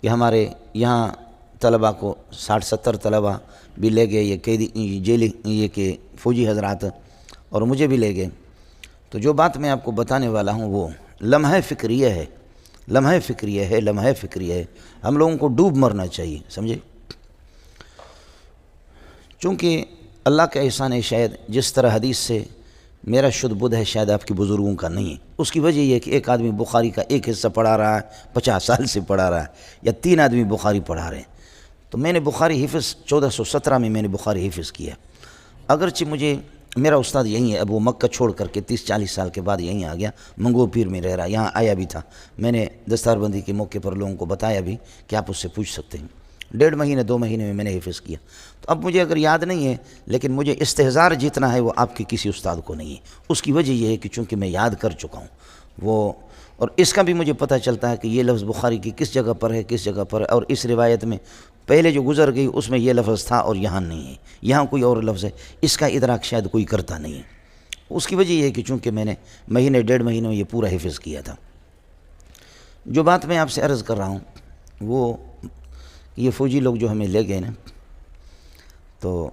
کہ ہمارے یہاں طلباء کو 60-70 طلباء بھی لے گئے یہ قیدی جیلی یہ کہ فوجی حضرات، اور مجھے بھی لے گئے۔ تو جو بات میں آپ کو بتانے والا ہوں وہ لمحہ فکریہ ہے، لمحہ فکریہ ہے، لمحہ فکریہ ہے۔ ہم لوگوں کو ڈوب مرنا چاہیے، سمجھے؟ چونکہ اللہ کا احسان ہے، شاید جس طرح حدیث سے میرا شدھ بدھ ہے شاید آپ کے بزرگوں کا نہیں ہے۔ اس کی وجہ یہ ہے کہ ایک آدمی بخاری کا ایک حصہ پڑھا رہا ہے، 50 سال سے پڑھا رہا ہے، یا 3 آدمی بخاری پڑھا رہے ہیں۔ تو میں نے بخاری حفظ 1417 میں نے بخاری حفظ کیا، اگرچہ مجھے میرا استاد یہیں ہے، اب وہ مکہ چھوڑ کر کے 30-40 سال کے بعد یہیں آ گیا، منگو پیر میں رہ رہا، یہاں آیا بھی تھا۔ میں نے دستار بندی کے موقع پر لوگوں کو بتایا بھی کہ آپ اس سے پوچھ سکتے ہیں۔ 1.5 مہینے 2 مہینے میں نے حفظ کیا۔ تو اب مجھے اگر یاد نہیں ہے، لیکن مجھے استحضار جتنا ہے وہ آپ کے کسی استاد کو نہیں ہے۔ اس کی وجہ یہ ہے کہ چونکہ میں یاد کر چکا ہوں وہ، اور اس کا بھی مجھے پتہ چلتا ہے کہ یہ لفظ بخاری کی کس جگہ پر ہے، کس جگہ پر ہے، اور اس روایت میں پہلے جو گزر گئی اس میں یہ لفظ تھا اور یہاں نہیں ہے، یہاں کوئی اور لفظ ہے، اس کا ادراک شاید کوئی کرتا نہیں ہے۔ اس کی وجہ یہ ہے کہ چونکہ میں نے 1.5 مہینے میں یہ پورا حفظ کیا تھا۔ جو بات میں آپ سے عرض کر رہا ہوں وہ یہ فوجی لوگ جو ہمیں لے گئے نا، تو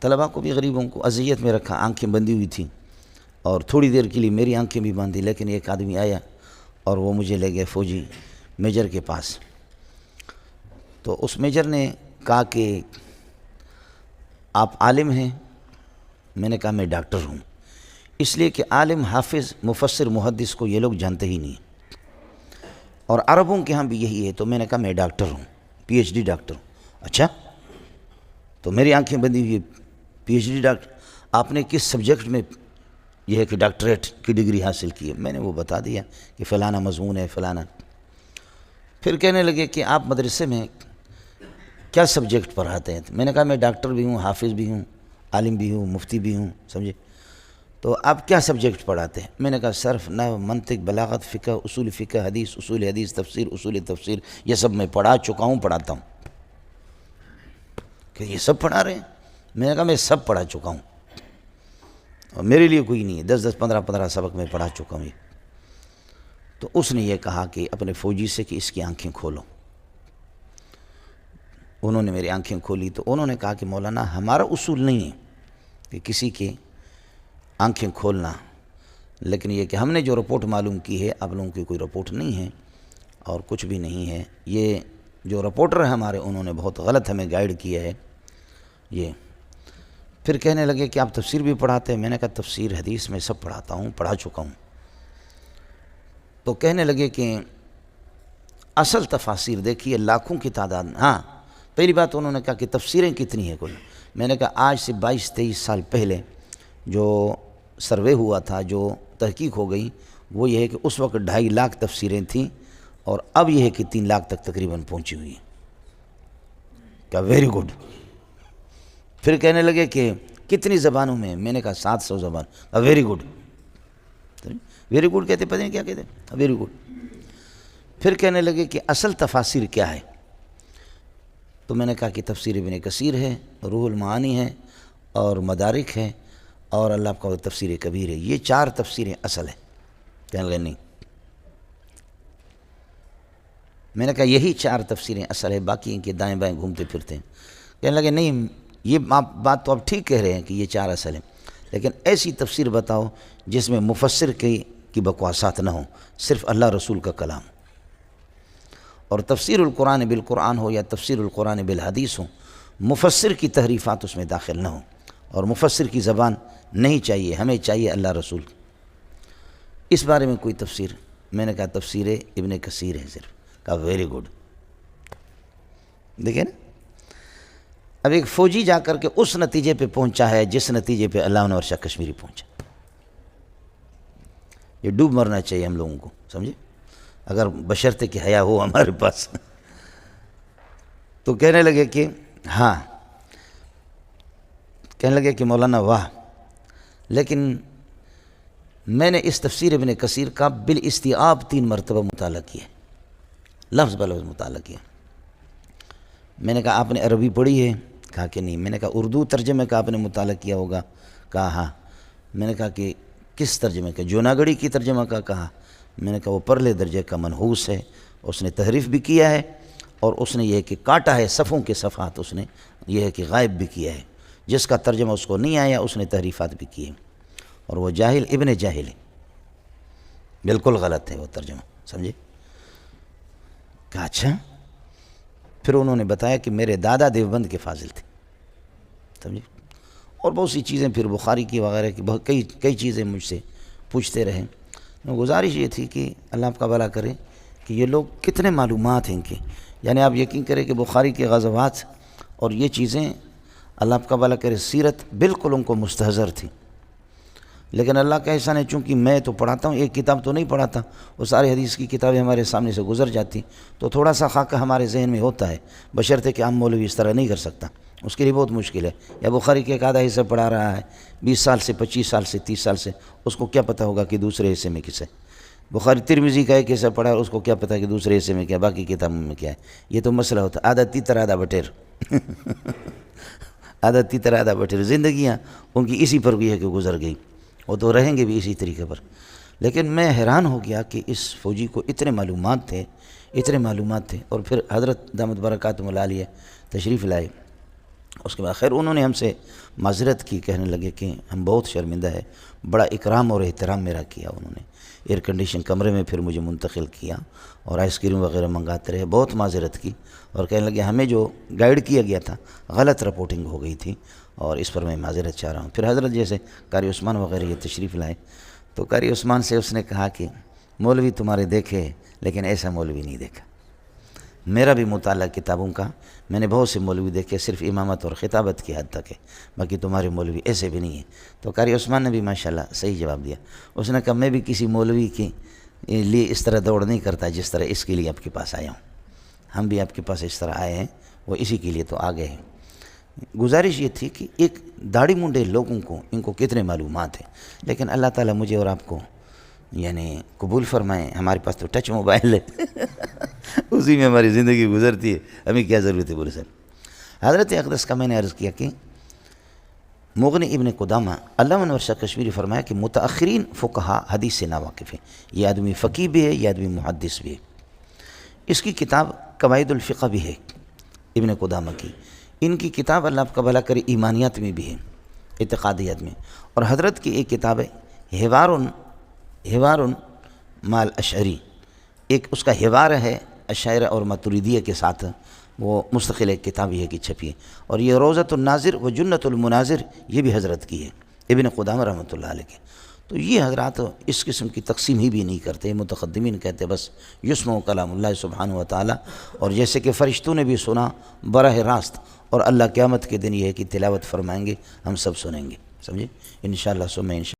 طلباء کو بھی غریبوں کو اذیت میں رکھا، آنکھیں بندی ہوئی تھیں، اور تھوڑی دیر کے لیے میری آنکھیں بھی باندھی، لیکن ایک آدمی آیا اور وہ مجھے لے گئے فوجی میجر کے پاس۔ تو اس میجر نے کہا کہ آپ عالم ہیں؟ میں نے کہا میں ڈاکٹر ہوں، اس لیے کہ عالم، حافظ، مفسر، محدث کو یہ لوگ جانتے ہی نہیں، اور عربوں کے ہاں بھی یہی ہے۔ تو میں نے کہا میں ڈاکٹر ہوں، PhD ڈاکٹر ہوں۔ اچھا، تو میری آنکھیں بندی ہوئی، PhD ڈاکٹر، آپ نے کس سبجیکٹ میں یہ ہے کہ ڈاکٹریٹ کی ڈگری حاصل کی ہے؟ میں نے وہ بتا دیا کہ فلانا مضمون ہے، فلانا۔ پھر کہنے لگے کہ آپ مدرسے میں کیا سبجیکٹ پڑھاتے ہیں؟ میں نے کہا میں ڈاکٹر بھی ہوں، حافظ بھی ہوں، عالم بھی ہوں، مفتی بھی ہوں، سمجھے؟ تو آپ کیا سبجیکٹ پڑھاتے ہیں؟ میں نے کہا صرف نحو، منطق، بلاغت، فقہ، اصول فقہ، حدیث، اصول حدیث، تفسیر، اصول تفسیر، یہ سب میں پڑھا چکا ہوں، پڑھاتا ہوں۔ کہ یہ سب پڑھا رہے ہیں؟ میں نے کہا میں سب پڑھا چکا ہوں، اور میرے لیے کوئی نہیں ہے، 10-10، 15-15 سبق میں پڑھا چکا ہوں۔ تو اس نے یہ کہا کہ اپنے فوجی سے کہ اس کی آنکھیں کھولو۔ انہوں نے میری آنکھیں کھولی، تو انہوں نے کہا کہ مولانا ہمارا اصول نہیں ہے کہ کسی کے آنکھیں کھولنا، لیکن یہ کہ ہم نے جو رپورٹ معلوم کی ہے، آپ لوگوں کی کوئی رپورٹ نہیں ہے اور کچھ بھی نہیں ہے، یہ جو رپورٹر ہیں ہمارے انہوں نے بہت غلط ہمیں گائیڈ کیا ہے یہ۔ پھر کہنے لگے کہ آپ تفسیر بھی پڑھاتے ہیں؟ میں نے کہا تفسیر، حدیث میں سب پڑھاتا ہوں، پڑھا چکا ہوں۔ تو کہنے لگے کہ اصل تفاسیر دیکھیے لاکھوں کی تعداد میں۔ ہاں، پہلی بات انہوں نے کہا کہ تفسیریں کتنی ہیں کل؟ میں نے کہا آج سے 22-23 سال پہلے جو سروے ہوا تھا، جو تحقیق ہو گئی، وہ یہ ہے کہ اس وقت 2.5 لاکھ تفسیریں تھیں، اور اب یہ ہے کہ 3 لاکھ تک تقریباً پہنچی ہوئی ہیں۔ کہا ویری گڈ۔ پھر کہنے لگے کہ کتنی زبانوں میں؟ میں نے کہا 700 زبان۔ کہا ویری گڈ۔ ویری گڈ کہتے پتہ نہیں کیا کہتے، ویری گڈ۔ پھر کہنے لگے کہ اصل تفاسیر کیا ہے؟ تو میں نے کہا کہ تفسیر ابن کثیر ہے، روح المعانی ہے، اور مدارک ہے، اور اللہ کا تفسیر کبیر ہے، یہ 4 تفسیریں اصل ہیں۔ کہنے لگے نہیں۔ میں نے کہا یہی 4 تفسیریں اصل ہے، باقی ان کے دائیں بائیں گھومتے پھرتے ہیں۔ کہنے لگے نہیں، یہ بات تو آپ ٹھیک کہہ رہے ہیں کہ یہ 4 اصل ہیں، لیکن ایسی تفسیر بتاؤ جس میں مفسر کی بکواسات نہ ہوں، صرف اللہ رسول کا کلام۔ اور تفسیر القرآن بالقرآن ہو یا تفسیر القرآن بالحدیث ہو، مفسر کی تحریفات اس میں داخل نہ ہوں، اور مفسر کی زبان نہیں چاہیے، ہمیں چاہیے اللہ رسول۔ اس بارے میں کوئی تفسیر؟ میں نے کہا تفسیر ابن کثیر ہے صرف۔ کہا ویری گڈ۔ دیکھیں نا، اب ایک فوجی جا کر کے اس نتیجے پہ پہنچا ہے جس نتیجے پہ علامہ انور شاہ کشمیری پہنچا۔ یہ ڈوب مرنا چاہیے ہم لوگوں کو، سمجھے، اگر بشرطے کہ حیا ہو ہمارے پاس۔ تو کہنے لگے کہ ہاں، کہنے لگے کہ مولانا واہ، لیکن میں نے اس تفسیر ابن کثیر کا بالاستیعاب 3 مرتبہ مطالعہ کیا، لفظ بلفظ مطالعہ کیا۔ میں نے کہا آپ نے عربی پڑھی ہے؟ کہا کہ نہیں۔ میں نے کہا اردو ترجمے کا آپ نے مطالعہ کیا ہوگا؟ کہا ہاں۔ میں نے کہا کہ کس ترجمے کا؟ جوناگڑی کی ترجمہ کا؟ کہا میں نے کہا وہ پرلے درجے کا منحوس ہے، اس نے تحریف بھی کیا ہے، اور اس نے یہ کہ کاٹا ہے صفوں کے صفحات، اس نے یہ ہے کہ غائب بھی کیا ہے، جس کا ترجمہ اس کو نہیں آیا اس نے تحریفات بھی کیے، اور وہ جاہل ابن جاہل ہے، بالکل غلط ہے وہ ترجمہ، سمجھے؟ کہا اچھا؟ پھر انہوں نے بتایا کہ میرے دادا دیوبند کے فاضل تھے، سمجھے؟ اور بہت سی چیزیں پھر بخاری کی وغیرہ کی بہت کئی چیزیں مجھ سے پوچھتے رہے۔ گزارش یہ تھی کہ اللہ آپ کا بھلا کرے کہ یہ لوگ کتنے معلومات ہیں ان کے، یعنی آپ یقین کریں کہ بخاری کے غزوات اور یہ چیزیں اللہ آپ کا بھلا کرے سیرت بالکل ان کو مستحضر تھی، لیکن اللہ کا احسان ہے چونکہ میں تو پڑھاتا ہوں، ایک کتاب تو نہیں پڑھاتا، وہ سارے حدیث کی کتابیں ہمارے سامنے سے گزر جاتی، تو تھوڑا سا خاکہ ہمارے ذہن میں ہوتا ہے، بشرطے کہ عام مولوی اس طرح نہیں کر سکتا، اس کے لیے بہت مشکل ہے۔ یا بخاری کے ایک آدھا حصہ پڑھا رہا ہے 20 سال سے 25 سال سے 30 سال سے، اس کو کیا پتہ ہوگا کہ دوسرے حصے میں کس ہے؟ بخاری ترمذی کا ایک حصہ پڑھا ہے، اس کو کیا پتہ کہ دوسرے حصے میں کیا، باقی کتابوں میں کیا ہے؟ یہ تو مسئلہ ہوتا ہے، آدھا تیتر آدھا بٹیر آدھا تیتر آدھا بٹیر، زندگیاں ان کی اسی پر بھی ہے کہ گزر گئی، وہ تو رہیں گے بھی اسی طریقے پر۔ لیکن میں حیران ہو گیا کہ اس فوجی کو اتنے معلومات تھے، اور پھر حضرت دامت برکاتہم العالیہ تشریف لائے، اس کے بعد خیر انہوں نے ہم سے معذرت کی، کہنے لگے کہ ہم بہت شرمندہ ہے، بڑا اکرام اور احترام میرا کیا انہوں نے، ایئر کنڈیشن کمرے میں پھر مجھے منتقل کیا اور آئس کریم وغیرہ منگاتے رہے، بہت معذرت کی، اور کہنے لگے ہمیں جو گائیڈ کیا گیا تھا غلط رپورٹنگ ہو گئی تھی اور اس پر میں معذرت چاہ رہا ہوں۔ پھر حضرت جیسے قاری عثمان وغیرہ یہ تشریف لائے تو قاری عثمان سے اس نے کہا کہ مولوی تمہارے دیکھے لیکن ایسا مولوی نہیں دیکھا، میرا بھی مطالعہ کتابوں کا، میں نے بہت سے مولوی دیکھے صرف امامت اور خطابت کی حد تک ہے، باقی تمہارے مولوی ایسے بھی نہیں ہیں۔ تو قاری عثمان نے بھی ماشاءاللہ صحیح جواب دیا، اس نے کہا میں بھی کسی مولوی کے لیے اس طرح دوڑ نہیں کرتا جس طرح اس کے لیے آپ کے پاس آیا ہوں، ہم بھی آپ کے پاس اس طرح آئے ہیں، وہ اسی کے لیے تو آ گئے ہیں۔ گزارش یہ تھی کہ ایک داڑھی منڈے لوگوں کو ان کو کتنے معلومات ہیں، لیکن اللہ تعالیٰ مجھے اور آپ کو یعنی قبول فرمائیں، ہمارے پاس تو ٹچ موبائل ہے اسی میں ہماری زندگی گزرتی ہے، ہمیں کیا ضرورت ہے بولے سر۔ حضرت اقدس کا میں نے عرض کیا کہ مغنی ابن قدامہ علامہ انور شاہ کشمیری فرمایا کہ متاخرین فقہا حدیث سے ناواقف ہیں، یہ آدمی فقیہ بھی ہے، یہ آدمی محدث بھی ہے۔ اس کی کتاب قواعد الفقہ بھی ہے ابن قدامہ کی، ان کی کتاب اللہ آپ کا بھلا کرے ایمانیات میں بھی ہے، اعتقادیات میں، اور حضرت کی ایک کتاب ہے حوار مال اشعری، ایک اس کا حوار ہے اشاعرہ اور ماتریدیہ کے ساتھ، وہ مستقل ایک کتاب ہے کہ چھپی ہے، اور یہ روضۃ الناظر و جنت المناظر یہ بھی حضرت کی ہے ابن قدامہ رحمۃ اللہ علیہ کے۔ تو یہ حضرات اس قسم کی تقسیم ہی بھی نہیں کرتے، متقدمین کہتے بس یسمع کلام اللہ سبحانہ و تعالی، اور جیسے کہ فرشتوں نے بھی سنا براہ راست، اور اللہ قیامت کے دن یہ ہے کہ تلاوت فرمائیں گے، ہم سب سنیں گے، سمجھے؟ انشاءاللہ سمیں انشاءاللہ۔